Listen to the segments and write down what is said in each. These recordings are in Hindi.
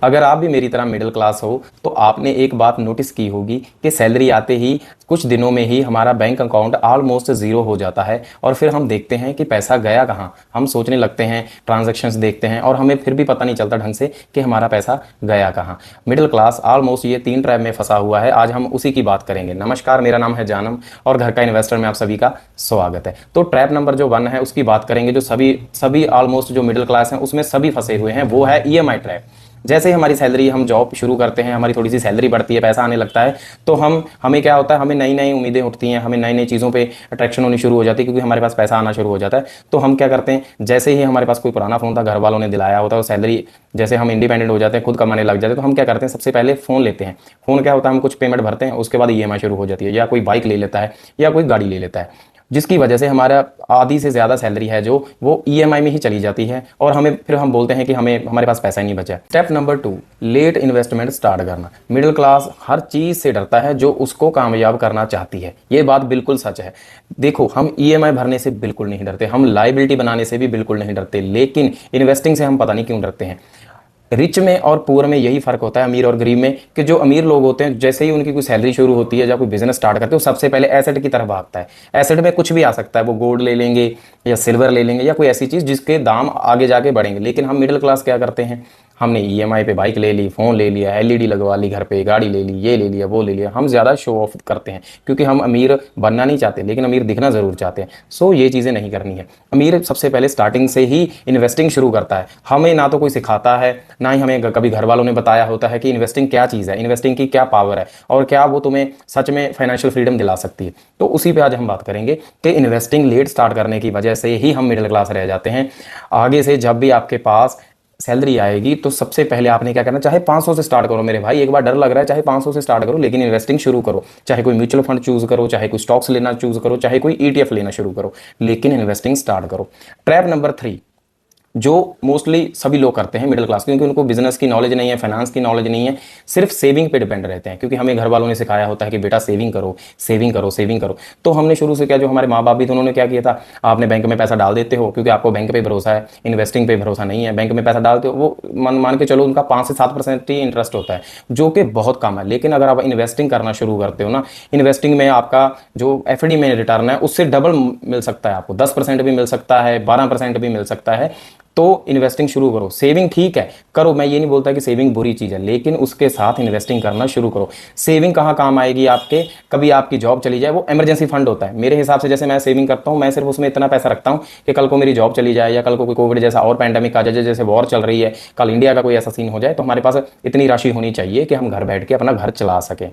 अगर आप भी मेरी तरह मिडिल क्लास हो तो आपने एक बात नोटिस की होगी कि सैलरी आते ही कुछ दिनों में ही हमारा बैंक अकाउंट ऑलमोस्ट ज़ीरो हो जाता है और फिर हम देखते हैं कि पैसा गया कहाँ। हम सोचने लगते हैं, ट्रांजैक्शंस देखते हैं और हमें फिर भी पता नहीं चलता ढंग से कि हमारा पैसा गया कहाँ। मिडिल क्लास ऑलमोस्ट ये 3 ट्रैप में फंसा हुआ है। आज हम उसी की बात करेंगे। नमस्कार, मेरा नाम है जानम और घर का इन्वेस्टर में आप सभी का स्वागत है। तो ट्रैप नंबर जो 1 है उसकी बात करेंगे, जो सभी ऑलमोस्ट जो मिडिल क्लास हैं उसमें सभी फंसे हुए हैं, वो है ईएमआई ट्रैप। जैसे ही हमारी सैलरी, हम जॉब शुरू करते हैं, हमारी थोड़ी सी सैलरी बढ़ती है, पैसा आने लगता है, तो हमें क्या होता है, हमें नई नई उम्मीदें उठती हैं, हमें नई नई चीज़ों पे अट्रैक्शन होनी शुरू हो जाती है क्योंकि हमारे पास पैसा आना शुरू हो जाता है। तो हम क्या करते हैं, जैसे ही हमारे पास कोई पुराना फ़ोन था, घर वालों ने दिलाया होता है, सैलरी जैसे हम इंडिपेंडेंट हो जाते हैं, खुद कमाने लग जाते हैं, तो हम क्या करते हैं, सबसे पहले फ़ोन लेते हैं। फ़ोन क्या होता है, हम कुछ पेमेंट भरते हैं, उसके बाद ईएमआई शुरू हो जाती है, या कोई बाइक ले लेता है या कोई गाड़ी ले लेता है, जिसकी वजह से हमारा आधी से ज़्यादा सैलरी है जो वो ईएमआई में ही चली जाती है और फिर हम बोलते हैं कि हमारे पास पैसा ही नहीं बचा। Step number 2, late investment start करना। मिडिल क्लास हर चीज़ से डरता है जो उसको कामयाब करना चाहती है। ये बात बिल्कुल सच है। देखो, हम ईएमआई भरने से बिल्कुल नहीं डरते, हम लाइबिलिटी बनाने से भी बिल्कुल नहीं डरते, लेकिन इन्वेस्टिंग से हम पता नहीं क्यों डरते हैं। रिच में और पुअर में यही फर्क होता है, अमीर और गरीब में, कि जो अमीर लोग होते हैं जैसे ही उनकी कोई सैलरी शुरू होती है या कोई बिजनेस स्टार्ट करते हैं, वो सबसे पहले एसेट की तरफ भागता है। एसेट में कुछ भी आ सकता है, वो गोल्ड ले लेंगे या सिल्वर ले लेंगे या कोई ऐसी चीज़ जिसके दाम आगे जाके बढ़ेंगे। लेकिन हम मिडिल क्लास क्या करते हैं, हमने ईएमआई पे बाइक ले ली, फ़ोन ले लिया, एलईडी लगवा ली घर पे, गाड़ी ले ली, ये ले लिया, वो ले लिया। हम ज़्यादा शो ऑफ करते हैं क्योंकि हम अमीर बनना नहीं चाहते, लेकिन अमीर दिखना ज़रूर चाहते हैं। सो ये चीज़ें नहीं करनी है। अमीर सबसे पहले स्टार्टिंग से ही इन्वेस्टिंग शुरू करता है। हमें ना तो कोई सिखाता है, ना ही हमें कभी घर वालों ने बताया होता है कि इन्वेस्टिंग क्या चीज़ है, इन्वेस्टिंग की क्या पावर है और क्या वो तुम्हें सच में फाइनेंशियल फ्रीडम दिला सकती है। तो उसी पे आज हम बात करेंगे कि इन्वेस्टिंग लेट स्टार्ट करने की वजह से ही हम मिडिल क्लास रह जाते हैं। आगे से जब भी आपके पास सैलरी आएगी तो सबसे पहले आपने क्या करना, चाहे 500 से स्टार्ट करो मेरे भाई, एक बार डर लग रहा है, चाहे 500 से स्टार्ट करो, लेकिन इन्वेस्टिंग शुरू करो। चाहे कोई म्यूचुअल फंड चूज करो, चाहे कोई स्टॉक्स लेना चूज करो, चाहे कोई ईटीएफ लेना शुरू करो, लेकिन इन्वेस्टिंग स्टार्ट करो। ट्रैप नंबर 3 जो मोस्टली सभी लोग करते हैं मिडिल क्लास, क्योंकि उनको बिजनेस की नॉलेज नहीं है, फाइनेंस की नॉलेज नहीं है, सिर्फ सेविंग पे डिपेंड रहते हैं, क्योंकि हमें घर वालों ने सिखाया होता है कि बेटा सेविंग करो, सेविंग करो, सेविंग करो। तो हमने शुरू से क्या, जो हमारे माँ बाप भी थे उन्होंने क्या किया था, आपने बैंक में पैसा डाल देते हो क्योंकि आपको बैंक पे भरोसा है, इन्वेस्टिंग पे भरोसा नहीं है, बैंक में पैसा डालते हो, वो मान के चलो उनका 5 से 7% ही इंटरेस्ट होता है, जो कि बहुत कम है। लेकिन अगर आप इन्वेस्टिंग करना शुरू करते हो ना, इन्वेस्टिंग में आपका जो एफडी में रिटर्न है उससे डबल मिल सकता है, आपको 10% भी मिल सकता है, 12% भी मिल सकता है। तो इन्वेस्टिंग शुरू करो। सेविंग ठीक है, करो, मैं ये नहीं बोलता कि सेविंग बुरी चीज़ है, लेकिन उसके साथ इन्वेस्टिंग करना शुरू करो। सेविंग कहाँ काम आएगी आपके, कभी आपकी जॉब चली जाए, वो इमरजेंसी फंड होता है मेरे हिसाब से। जैसे मैं सेविंग करता हूँ, मैं सिर्फ उसमें इतना पैसा रखता हूँ कि कल को मेरी जॉब चली जाए या कल को कोई कोविड जैसा और पैंडेमिक आ जाए, जैसे वॉर चल रही है, कल इंडिया का कोई ऐसा सीन हो जाए, तो हमारे पास इतनी राशि होनी चाहिए कि हम घर बैठ के अपना घर चला सकें।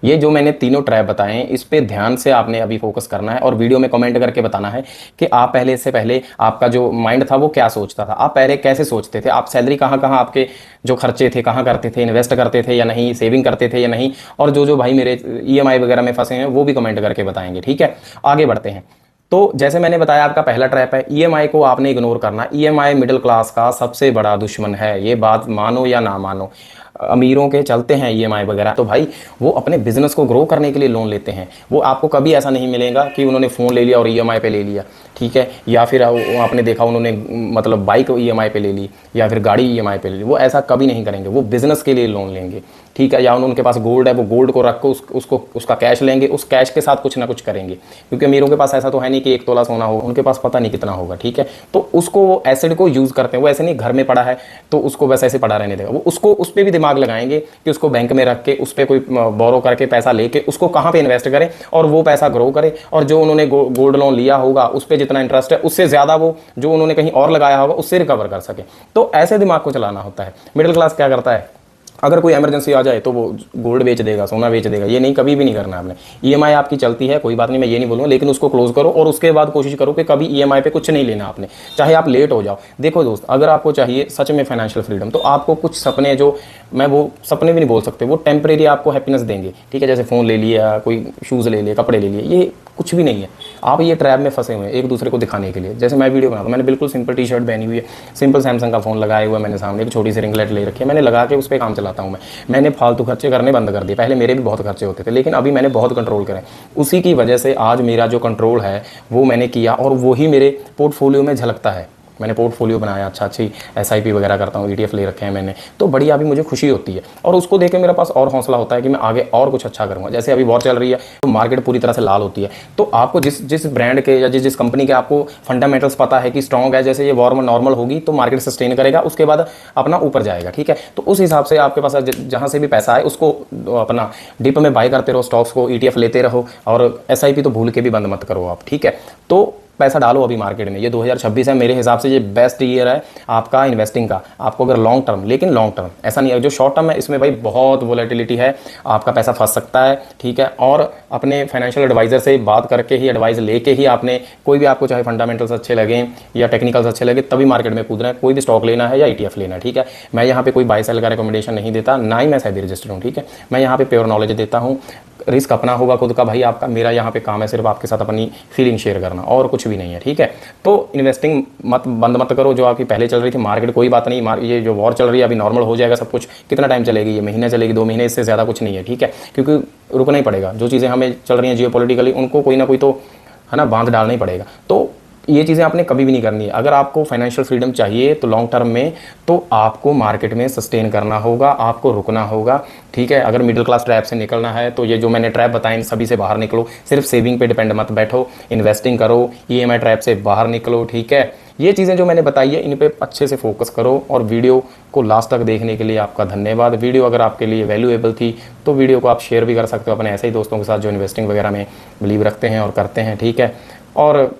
ये जो मैंने तीनों ट्रैप बताए हैं, इस पे ध्यान से आपने अभी फोकस करना है और वीडियो में कमेंट करके बताना है कि आप पहले से पहले आपका जो माइंड था वो क्या सोचता था, आप पहले कैसे सोचते थे, आप सैलरी कहाँ कहाँ आपके जो खर्चे थे कहाँ करते थे, इन्वेस्ट करते थे या नहीं, सेविंग करते थे या नहीं। और जो भाई मेरे ईएमआई वगैरह में फंसे हैं वो भी कमेंट करके बताएंगे, ठीक है। आगे बढ़ते हैं। तो जैसे मैंने बताया, आपका पहला ट्रैप है ईएमआई को आपने इग्नोर करना। ईएमआई मिडिल क्लास का सबसे बड़ा दुश्मन है, ये बात मानो या ना मानो। अमीरों के चलते हैं ईएमआई वगैरह, तो भाई वो अपने बिजनेस को ग्रो करने के लिए लोन लेते हैं। वो आपको कभी ऐसा नहीं मिलेगा कि उन्होंने फ़ोन ले लिया और ईएमआई पे ले लिया, ठीक है, या फिर आपने देखा उन्होंने मतलब बाइक ईएमआई पे ले ली या फिर गाड़ी ईएमआई पे ले ली। वो ऐसा कभी नहीं करेंगे, वो बिजनेस के लिए लोन लेंगे, ठीक है। या उनके पास गोल्ड है, वो गोल्ड को रख कर उसका कैश लेंगे, उस कैश के साथ कुछ ना कुछ करेंगे, क्योंकि अमीरों के पास ऐसा तो है नहीं कि 1 तोला सोना हो, उनके पास पता नहीं कितना होगा, ठीक है। तो उसको वो एसेट को यूज़ करते हैं, वो ऐसे नहीं घर में पड़ा है तो उसको बस ऐसे पड़ा रहने देगा, वो उसको उस पर भी दिमाग लगाएंगे कि उसको बैंक में रख के उस पर कोई बोरो करके पैसा लेके उसको कहाँ पे इन्वेस्ट करें और वो पैसा ग्रो करे, और जो उन्होंने गोल्ड लोन लिया होगा उस पर जितना इंटरेस्ट है उससे ज़्यादा वो जो उन्होंने कहीं और लगाया होगा उससे रिकवर कर सके। तो ऐसे दिमाग को चलाना होता है। मिडिल क्लास क्या करता है, अगर कोई इमरजेंसी आ जाए तो वो गोल्ड बेच देगा, सोना बेच देगा, ये नहीं, कभी भी नहीं करना आपने। ईएमआई आपकी चलती है, कोई बात नहीं, मैं ये नहीं बोलूँगा, लेकिन उसको क्लोज करो और उसके बाद कोशिश करो कि कभी ईएमआई पे कुछ नहीं लेना आपने, चाहे आप लेट हो जाओ। देखो दोस्त, अगर आपको चाहिए सच में फाइनेंशियल फ्रीडम, तो आपको कुछ सपने, जो मैं वो सपने भी नहीं बोल सकते, वो टेम्परेरी आपको हैप्पीनेस देंगे, ठीक है। जैसे फ़ोन ले लिया, कोई शूज़ ले लिए, कपड़े ले लिए, ये कुछ भी नहीं है। आप ये ट्रैप में फंसे हुए हैं एक दूसरे को दिखाने के लिए। जैसे मैं वीडियो बनाता हूँ, मैंने बिल्कुल सिंपल टी शर्ट पहनी हुई है, सिंपल सैमसंग का फ़ोन लगाया हुआ है, मैंने सामने एक छोटी सी रिंगलाइट ले रखी है, मैंने लगा के उस पर काम चलाता हूँ। मैंने फालतू खर्चे करने बंद कर दिए। पहले मेरे भी बहुत खर्चे होते थे, लेकिन अभी मैंने बहुत कंट्रोल करे। उसी की वजह से आज मेरा जो कंट्रोल है वो मैंने किया और वही मेरे पोर्टफोलियो में झलकता है। मैंने पोर्टफोलियो बनाया, अच्छा अच्छी SIP वगैरह करता हूँ, ETF ले रखे हैं मैंने, तो बढ़िया अभी मुझे खुशी होती है और उसको देख के मेरे पास और हौसला होता है कि मैं आगे और कुछ अच्छा करूँगा। जैसे अभी वॉर चल रही है तो मार्केट पूरी तरह से लाल होती है, तो आपको जिस जिस ब्रांड के या जिस कंपनी के आपको फंडामेंटल्स पता है कि स्ट्रॉन्ग है, जैसे ये वॉर में नॉर्मल होगी तो मार्केट सस्टेन करेगा, उसके बाद अपना ऊपर जाएगा, ठीक है। तो उस हिसाब से आपके पास जहाँ से भी पैसा है उसको अपना डिप में बाय करते रहो, स्टॉक्स को, ETF लेते रहो, और SIP तो भूल के भी बंद मत करो आप, ठीक है। तो पैसा डालो अभी मार्केट में। ये 2026 है, मेरे हिसाब से ये बेस्ट ईयर है आपका इन्वेस्टिंग का। आपको अगर लॉन्ग टर्म, लेकिन लॉन्ग टर्म ऐसा नहीं है जो शॉर्ट टर्म है, इसमें भाई बहुत वोलेटिलिटी है, आपका पैसा फंस सकता है, ठीक है। और अपने फाइनेंशियल एडवाइजर से बात करके ही, एडवाइस लेके ही आपने कोई भी, आपको चाहे फंडामेंटल्स अच्छे लगे या टेक्निकल्स अच्छे लगे, तभी मार्केट में कूदना है। कोई भी स्टॉक लेना है या ETF लेना है, ठीक है। मैं यहाँ पे कोई बाय सेल का रिकमेंडेशन नहीं देता, ना ही मैं SEBI रजिस्टर्ड हूँ, ठीक है। मैं यहाँ पे प्योर नॉलेज देता हूँ, रिस्क अपना होगा खुद का भाई आपका, मेरा यहाँ पे काम है सिर्फ आपके साथ अपनी फीलिंग शेयर करना, और कुछ भी नहीं है, ठीक है। तो इन्वेस्टिंग बंद मत करो जो आपकी पहले चल रही थी मार्केट, कोई बात नहीं, ये जो वॉर चल रही है अभी नॉर्मल हो जाएगा सब कुछ। कितना टाइम चलेगी? ये महीना चलेगी, 2 महीने, इससे ज़्यादा कुछ नहीं है, ठीक है। क्योंकि रुकना ही पड़ेगा, जो चीज़ें हमें चल रही हैं जियोपॉलिटिकली, उनको कोई ना कोई तो है ना बांध डालना ही पड़ेगा। तो ये चीज़ें आपने कभी भी नहीं करनी है। अगर आपको फाइनेंशियल फ्रीडम चाहिए तो लॉन्ग टर्म में, तो आपको मार्केट में सस्टेन करना होगा, आपको रुकना होगा, ठीक है। अगर मिडिल क्लास ट्रैप से निकलना है तो ये जो मैंने ट्रैप बताए इन सभी से बाहर निकलो, सिर्फ सेविंग पे डिपेंड मत बैठो, इन्वेस्टिंग करो, EMI ट्रैप से बाहर निकलो, ठीक है। ये चीज़ें जो मैंने बताई है इन पे अच्छे से फोकस करो, और वीडियो को लास्ट तक देखने के लिए आपका धन्यवाद। वीडियो अगर आपके लिए वैल्यूएबल थी तो वीडियो को आप शेयर भी कर सकते हो अपने ऐसे ही दोस्तों के साथ जो इन्वेस्टिंग वगैरह में बिलीव रखते हैं और करते हैं, ठीक है। और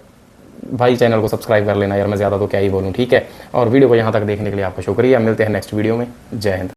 भाई चैनल को सब्सक्राइब कर लेना यार, मैं ज़्यादा तो क्या ही बोलूँ, ठीक है। और वीडियो को यहाँ तक देखने के लिए आपका शुक्रिया। मिलते हैं नेक्स्ट वीडियो में। जय हिंद।